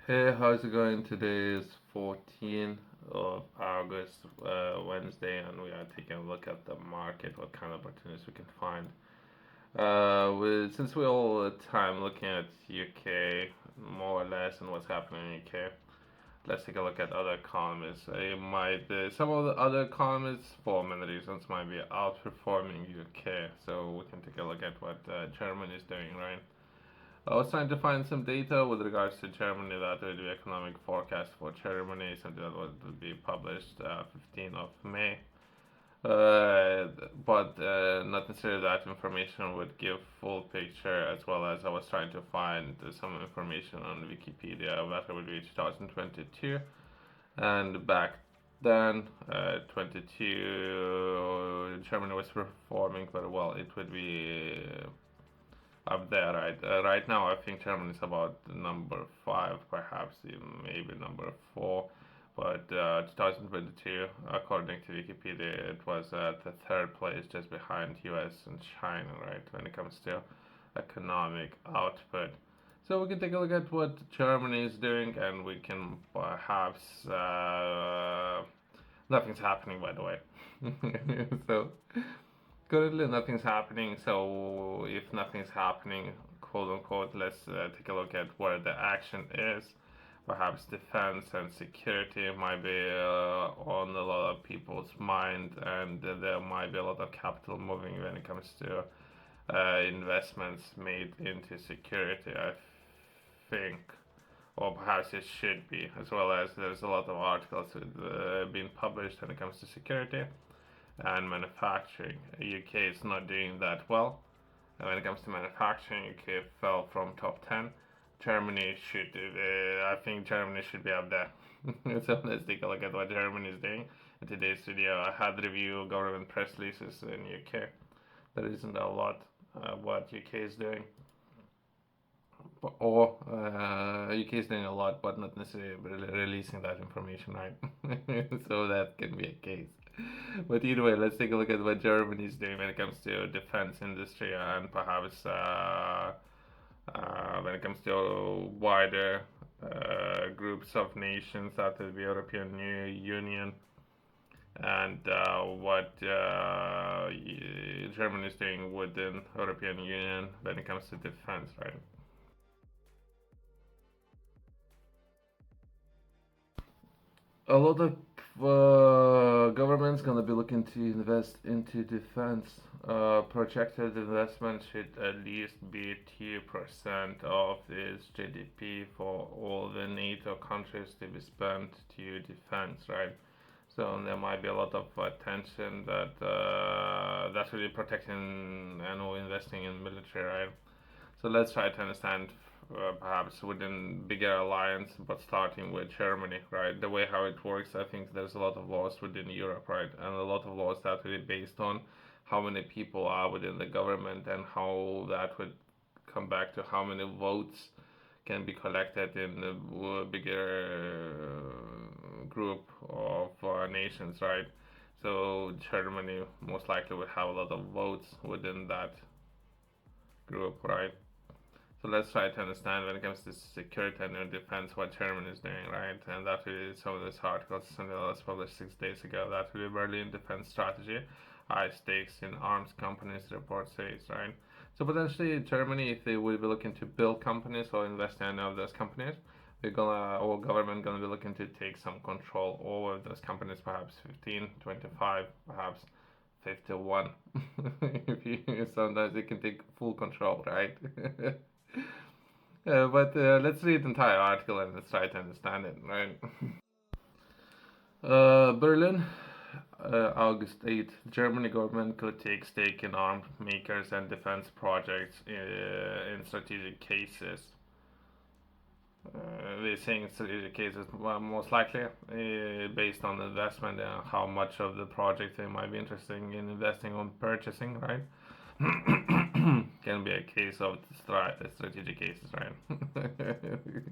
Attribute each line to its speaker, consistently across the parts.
Speaker 1: Hey, how's it going? Today is 14th of August, Wednesday, and we are taking a look at the market, what kind of opportunities we can find. Since we're all the time looking at UK, more or less, and what's happening in UK, let's take a look at other economies. Some of the other economies, for many reasons, might be outperforming UK, so we can take a look at what Germany is doing, right? I was trying to find some data with regards to Germany that would be economic forecast for Germany, something that would be published 15th of May. Uh, but not necessarily that information would give full picture, as well as I was trying to find some information on Wikipedia that would be 2022, and back then 22 Germany was performing very well. It would be up there, right? Right now, I think Germany is about number five, perhaps even maybe number four. But 2022, according to Wikipedia, it was at the third place, just behind US and China, right? When it comes to economic output. So we can take a look at what Germany is doing, and we can perhaps nothing's happening, by the way. So currently nothing's happening, so if nothing's happening, quote unquote, let's take a look at where the action is. Perhaps defense and security might be on a lot of people's mind, and there might be a lot of capital moving when it comes to investments made into security, I think. Or perhaps it should be, as well as there's a lot of articles being published when it comes to security and manufacturing. UK is not doing that well. And when it comes to manufacturing, UK fell from top 10. Germany should, I think Germany should be up there. So let's take a look at what Germany is doing. In today's video, I had review government press releases in UK. There isn't a lot what UK is doing, or UK is doing a lot, but not necessarily releasing that information, right? So that can be a case. But either way, let's take a look at what Germany is doing when it comes to defense industry, and perhaps when it comes to wider groups of nations out of the European Union, and what Germany is doing within European Union when it comes to defense, right? A lot of governments gonna be looking to invest into defense. Projected investment should at least be 2% of its GDP for all the NATO countries to be spent to defense, right? So there might be a lot of attention that that's really protecting and investing in military, right? So let's try to understand perhaps within bigger alliance, but starting with Germany, right? The way how it works, I think there's a lot of laws within Europe, right? And a lot of laws that really based on how many people are within the government, and how that would come back to how many votes can be collected in a bigger group of nations, right? So Germany most likely would have a lot of votes within that group, right? So let's try to understand when it comes to security and defense what Germany is doing, right? And that really some of these articles, something that was published 6 days ago, that really Berlin defense strategy, high stakes in arms companies, report says, right? So potentially Germany, if they would be looking to build companies or invest in any of those companies, our government gonna be looking to take some control over those companies, perhaps 15, 25, perhaps 51. If you sometimes you can take full control, right? But let's read the entire article and let's try to understand it, right? Berlin, August 8th. Germany government could take stake in arms makers and defense projects in strategic cases. They're saying strategic cases most likely based on the investment and how much of the project they might be interested in investing on purchasing, right? Can be a case of strategic cases, right?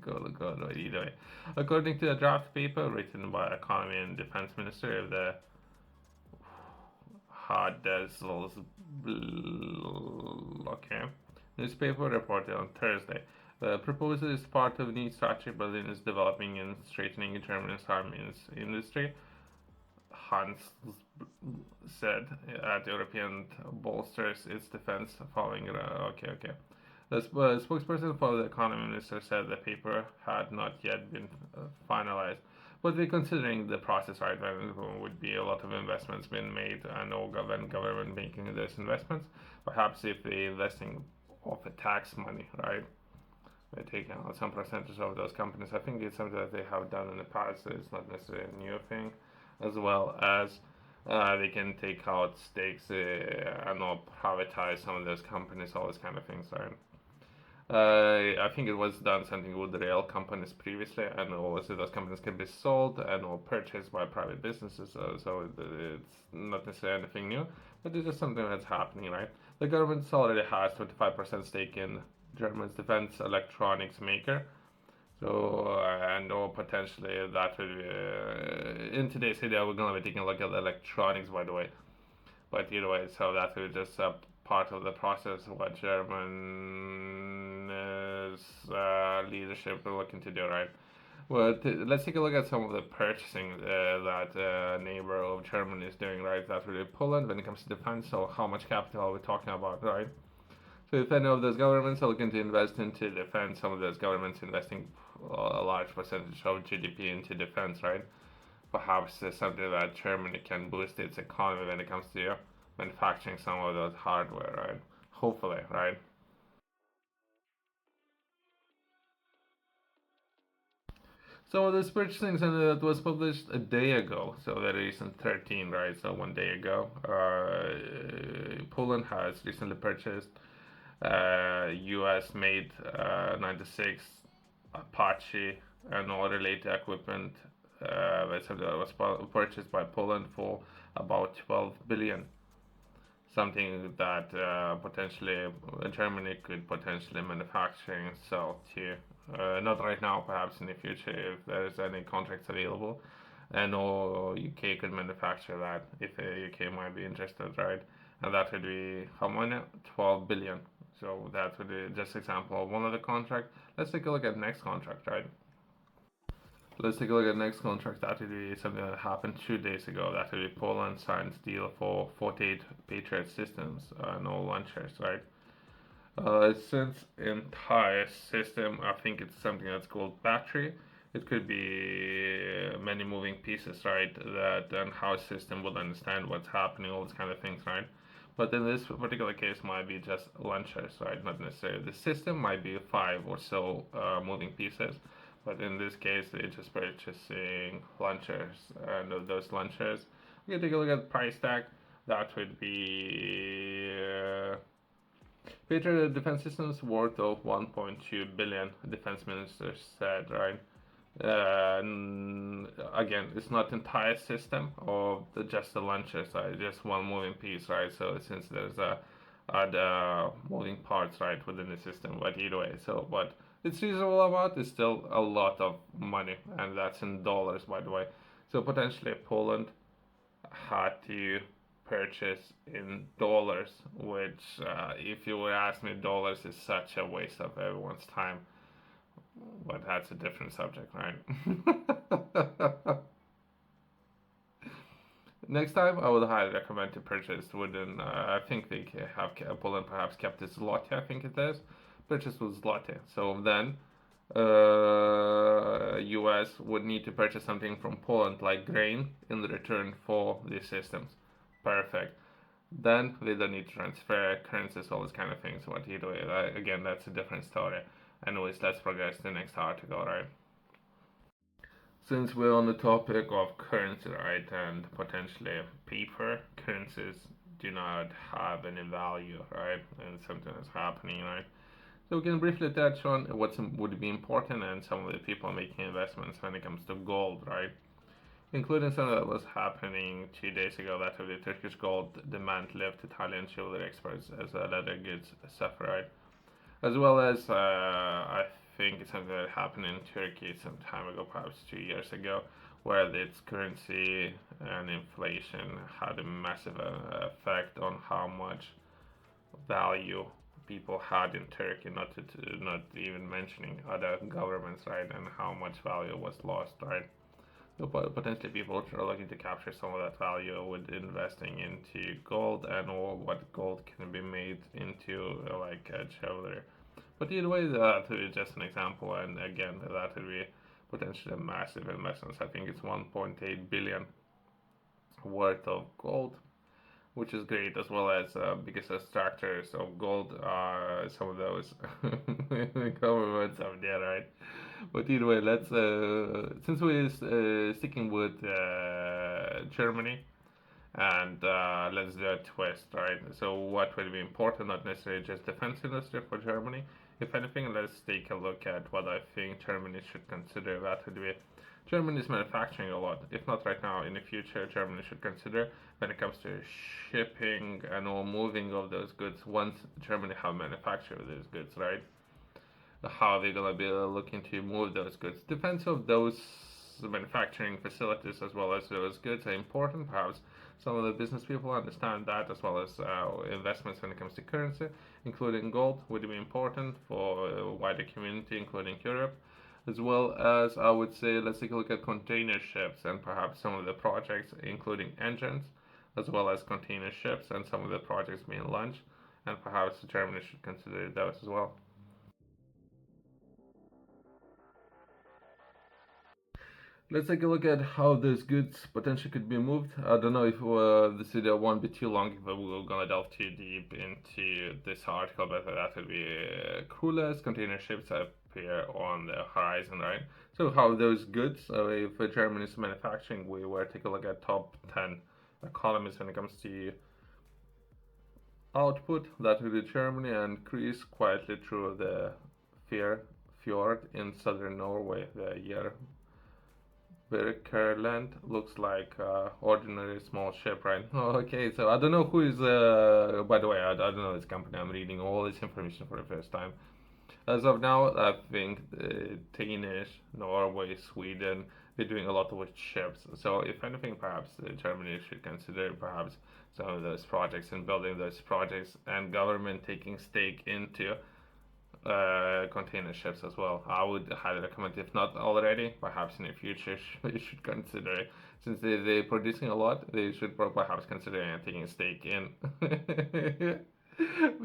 Speaker 1: Go either way. According to a draft paper written by Economy and Defense Minister of the Handelsblatt, okay, newspaper reported on Thursday, The proposal is part of a new strategy Berlin is developing in strengthening Germany's army industry. Hans said at European bolsters its defense following. Okay. The spokesperson for the economy minister said the paper had not yet been finalized, but we're considering the process right. There would be a lot of investments being made, and all government making those investments. Perhaps if they're investing of the tax money, right? They take out some percentage of those companies. I think it's something that they have done in the past. So it's not necessarily a new thing, as well as they can take out stakes and or privatize some of those companies, all those kind of things, right? I think it was done something with rail companies previously, and also those companies can be sold and or purchased by private businesses. So it's not necessarily anything new, but it's just something that's happening, right? The government already has 25% stake in Germany's defense electronics maker. So, and or potentially that will be, in today's video, we're going to be taking a look at the electronics, by the way. But either way, so that will just part of the process of what German leadership are looking to do, right? Well, let's take a look at some of the purchasing that neighbor of Germany is doing, right? That will be Poland when it comes to defense. So, how much capital are we talking about, right? So if any of those governments are looking to invest into defense, some of those governments investing a large percentage of GDP into defense, right? Perhaps something that Germany can boost its economy when it comes to manufacturing some of those hardware, right? Hopefully, right? So this purchasing that was published a day ago, so very recent, 13, right? So 1 day ago, Poland has recently purchased US made 96 Apache and all related equipment that was purchased by Poland for about 12 billion. Something that potentially Germany could potentially manufacture and sell to. Not right now, perhaps in the future if there's any contracts available. And or UK could manufacture that if UK might be interested, right? And that would be how many? 12 billion. So that would be just example of one of the contract. Let's take a look at next contract, right? Let's take a look at next contract. That would be something that happened 2 days ago. That would be Poland signs deal for 48 Patriot systems, no launchers, right? Since entire system, I think it's something that's called battery. It could be many moving pieces, right? That and how a system will understand what's happening, all these kind of things, right? But in this particular case, might be just launchers, right? Not necessarily the system. Might be five or so moving pieces, but in this case, they're just purchasing launchers, and of those launchers, we can take a look at the price tag. That would be Patriot defense systems worth of 1.2 billion. Defense minister said, right? Again, it's not entire system of just the launchers, right? Just one moving piece, right? So since there's other moving parts, right, within the system, but either way, so what it's reasonable amount is still a lot of money, and that's in dollars, by the way. So potentially Poland had to purchase in dollars, which, if you would ask me, dollars is such a waste of everyone's time. But that's a different subject, right? Next time, I would highly recommend to purchase within. I think they have Poland perhaps kept it zloty. I think it is purchase with zloty. So then, U.S. would need to purchase something from Poland, like grain, in return for these systems. Perfect. Then they don't need to transfer currencies, all these kind of things. What you do, again, that's a different story. Anyways, let's progress to the next article, right? Since we're on the topic of currency, right, and potentially paper, currencies do not have any value, right, and something is happening, right? So we can briefly touch on what would be important and some of the people making investments when it comes to gold, right? Including something that was happening 2 days ago, that of the Turkish gold demand left Italian jewelry exports as a leather goods suffer, right? As well as I think it's something that happened in Turkey some time ago, perhaps 2 years ago, where its currency and inflation had a massive effect on how much value people had in Turkey, not even mentioning other governments, right, and how much value was lost, right? So potentially people are looking to capture some of that value with investing into gold and or what gold can be made into like jewelry. But either way, that is just an example, and again, that would be potentially massive investments. I think it's 1.8 billion worth of gold, which is great, as well as biggest extractors of gold are some of those governments out there, right? But either way, let's since we're sticking with Germany, and let's do a twist, right? So what will be important, not necessarily just defense industry for Germany. If anything, let's take a look at what I think Germany should consider. That would be Germany is manufacturing a lot. If not right now, in the future, Germany should consider when it comes to shipping and or moving of those goods. Once Germany have manufactured those goods, right? How they're gonna be looking to move those goods. Defense of those manufacturing facilities as well as those goods are important. Perhaps some of the business people understand that, as well as investments when it comes to currency, including gold, would be important for a wider community, including Europe. As well as, I would say, let's take a look at container ships and perhaps some of the projects, including engines, as well as container ships and some of the projects being launched. And perhaps Germany should consider those as well. Let's take a look at how those goods potentially could be moved. I don't know if this video won't be too long if we're gonna delve too deep into this article, but that would be crewless container ships appear on the horizon, right? So how those goods, if Germany is manufacturing, we were take a look at top 10 economies when it comes to output, that would be Germany, and cruise quietly through the fjord in southern Norway. The year Birkerland looks like ordinary small ship, right? Oh, okay, so I don't know who is. By the way, I don't know this company. I'm reading all this information for the first time. As of now, I think Danish, Norway, Sweden, they're doing a lot with ships. So if anything, perhaps Germany should consider perhaps some of those projects and building those projects, and government taking stake into container ships as well. I would highly recommend, if not already, perhaps in the future you should consider it. Since they're producing a lot, they should perhaps consider taking a stake in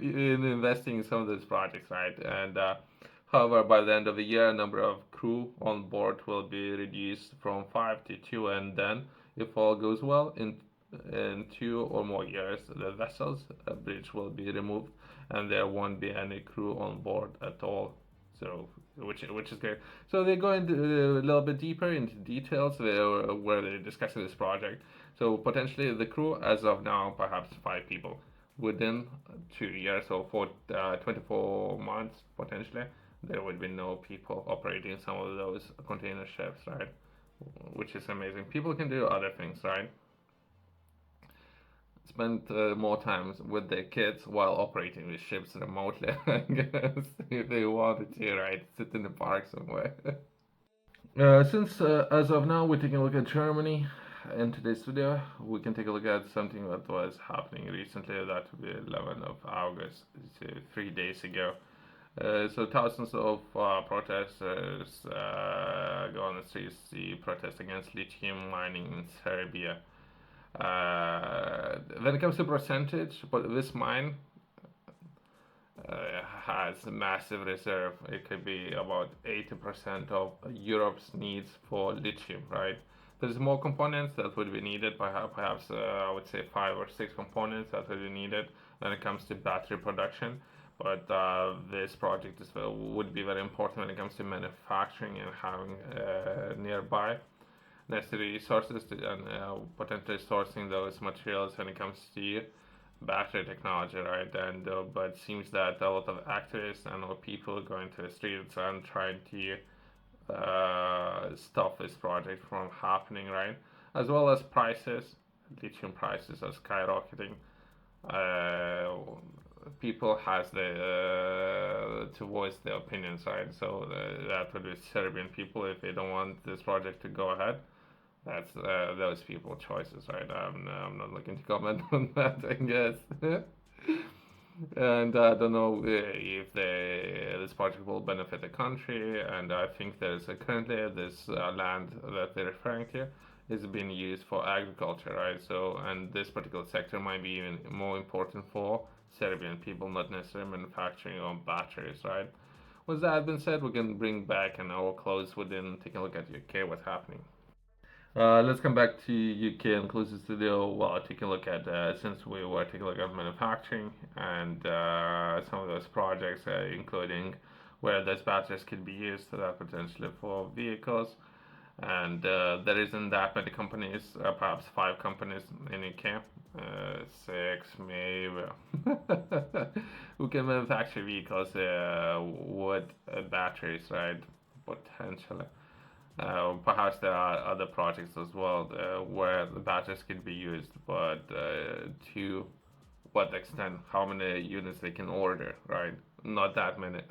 Speaker 1: in investing in some of those projects, right? And however, by the end of the year, a number of crew on board will be reduced from 5 to 2, and then, if all goes well, in 2 or more years, the vessel's bridge will be removed, and there won't be any crew on board at all. So, which is great. So they go into a little bit deeper into details where they're discussing this project. So potentially the crew, as of now, perhaps 5 people. Within 2 years or 24 months, potentially, there would be no people operating some of those container ships, right? Which is amazing. People can do other things, right? Spend more time with their kids while operating the ships remotely, I guess, if they wanted to, right? Sit in the park somewhere. Since as of now we're taking a look at Germany in today's video, we can take a look at something that was happening recently. That would be 11th of August, 3 days ago. So thousands of protesters go on the streets to protest against lithium mining in Serbia. When it comes to percentage, but this mine has a massive reserve. It could be about 80% of Europe's needs for lithium, right? There's more components that would be needed, perhaps I would say 5 or 6 components that would be needed when it comes to battery production. But this project would be very important when it comes to manufacturing and having nearby necessary resources and potentially sourcing those materials when it comes to battery technology, right? And but it seems that a lot of activists and people going to the streets and trying to stop this project from happening, right? As well as prices, lithium prices are skyrocketing. People has the to voice their opinions, right? So that would be Serbian people if they don't want this project to go ahead. That's those people choices, right? I'm not looking to comment on that, I guess. And I don't know if this project will benefit the country. And I think there's currently this land that they're referring to is being used for agriculture, right? So, and this particular sector might be even more important for Serbian people, not necessarily manufacturing on batteries, right? With that being said, we can bring back and our close within taking a look at UK, what's happening. Let's come back to UK and closest studio. Well, taking a look at since we were taking a look at manufacturing and some of those projects, including where those batteries could be used potentially for vehicles. And there isn't that many companies, perhaps 5 companies in UK, 6 maybe, who can manufacture vehicles with batteries, right? Potentially. Perhaps there are other projects as well where the batteries can be used, but to what extent, how many units they can order, right? Not that many.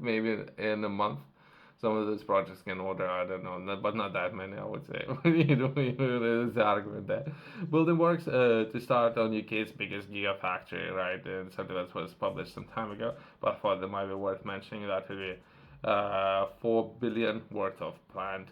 Speaker 1: Maybe in a month. Some of those projects can order, I don't know, but not that many, I would say. There's the argument there. Building works to start on UK's biggest gigafactory, right? And something that was published some time ago, but I thought it might be worth mentioning that would be 4 billion worth of plant.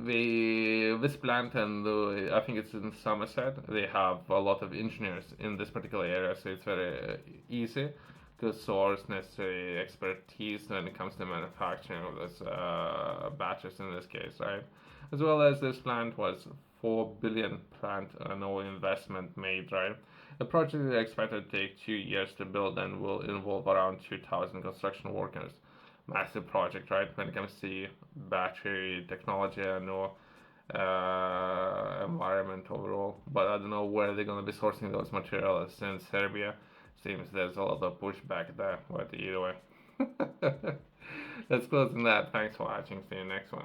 Speaker 1: This plant and I think it's in Somerset. They have a lot of engineers in this particular area, so it's very easy to source necessary expertise when it comes to manufacturing of this batches in this case, right? As well as this plant was 4 billion plant no investment made, right? The project is expected to take 2 years to build and will involve around 2,000 construction workers. Massive project, right? When it comes to battery technology and environment overall. But I don't know where they're going to be sourcing those materials since Serbia seems there's a lot of pushback there. But either way, let's close on that. Thanks for watching. See you next one.